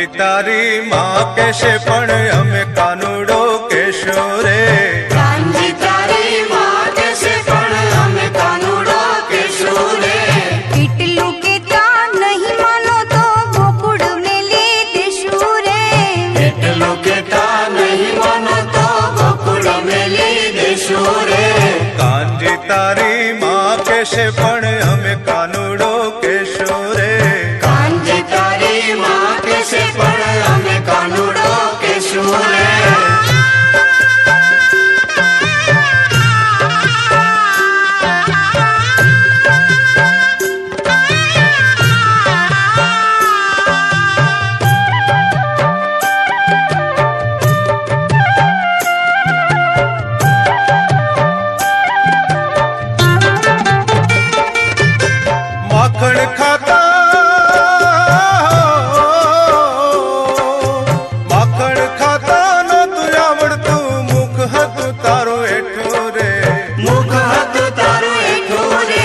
कांजी तारी माँ कैसे पण हमें कानूड़ो केशो रे। कांजी तारी माँ कैसे पण हमें कानूड़ो केशो रे। કેટલું કેતા નહીં માનો તો ગોકુળ મેલી દેશું રે। કેટલું કેતા નહીં માનો તો ગોકુળ મેલી દેશું રે। कांजी तारी माँ कैसे पण हमें कानूड़ो केशो रे। कांजी तारी माँ कैसे पण हमें कानूड़ो केशो रे। माखण खाता माखण खाता नो तू आवड़तू मुख हतु तारो एठो रे। मुख हथ तारो एठो रे।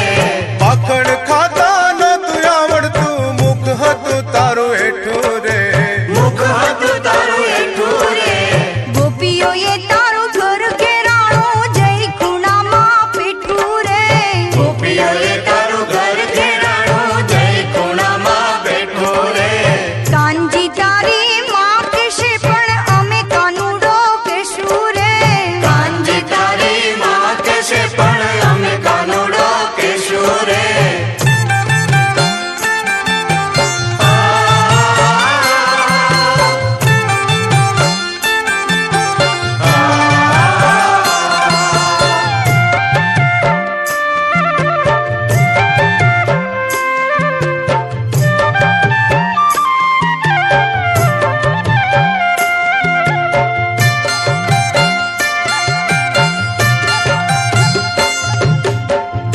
माखण खाता नो तू आवड़तू मुख हतु तारो एठो रे। मुख हथ तारो एठो रे। ગોપીઓએ તારું ઘર ઘેરાણો જય ખૂણામાં પેઠું રે। ગોપીઓએ તારું ઘર ઘેરાણું જય ખૂણામાં બેઠો રે। કાનજી તારી માં કહેશે પણ અમે કાનુડો કહેશું રે। કાંજી તારી માँ કહેશે પણ અમે કાનુડો કહેશું રે।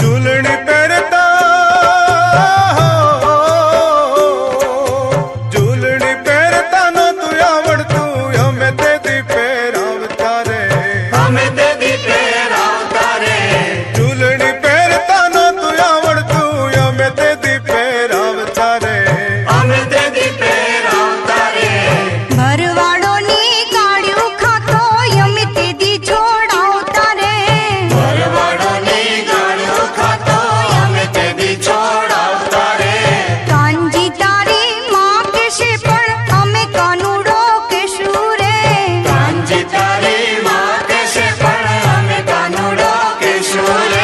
झूलनी पहरता झूलनी पहरता नो तू आवड़तू हमें ते दी पहरावता रे। અમે તે દી પહેરાવતા રે। झूलनी पहरता नो तू आवड़तू हमें ते दी पहरावता रे। અમે તે દી પહેરાવતા રે। ભરવાડોની ગાળ્યું ખાતો અમે તેદી છોડાવતા રે। ભરવાડોની ગાળ્યો ખાતો અમે તે દી છોડાવતા રે। કાનજી તારી માં કહેશે પણ અમે કાનુડો કહેશું રે। કાંજી તારી માँ કહેશે પણ અમે કાનુડો કહેશું રે।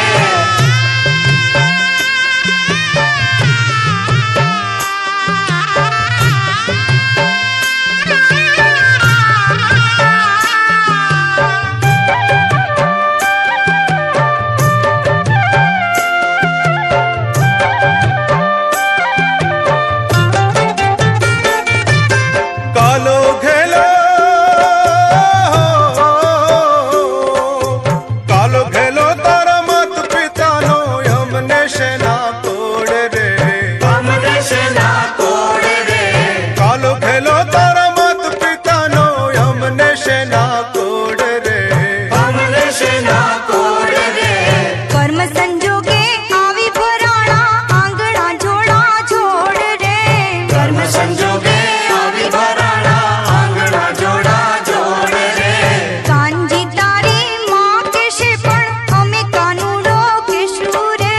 कालो घेलो कालो घेलो तारा मात पिता नो हमने सेना तोड़ रे। અમને સેના કોડ રે। कालो घेलो तारा मात पिता नो हमने सेना तोड़ रे। અમને સેના કોડ રે। કર્મ સંજોગે આવી ભરાણા આંગણા જોડા જોડ રે। કર્મ સંજોગે આવી ભરાણા આંગણા જોડા જોડ રે। કાનજી તારી માં કહેશે પણ અમે કાનુડો કહેશું રે।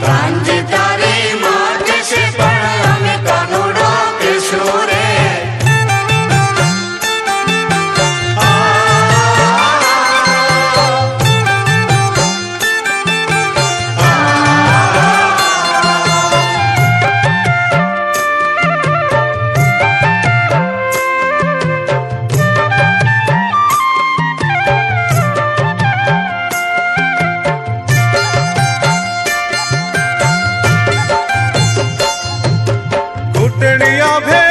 કાંજી તારી માँ કહેશે પણ અમે કાનુડો કહેશું રે। घुटनिया भे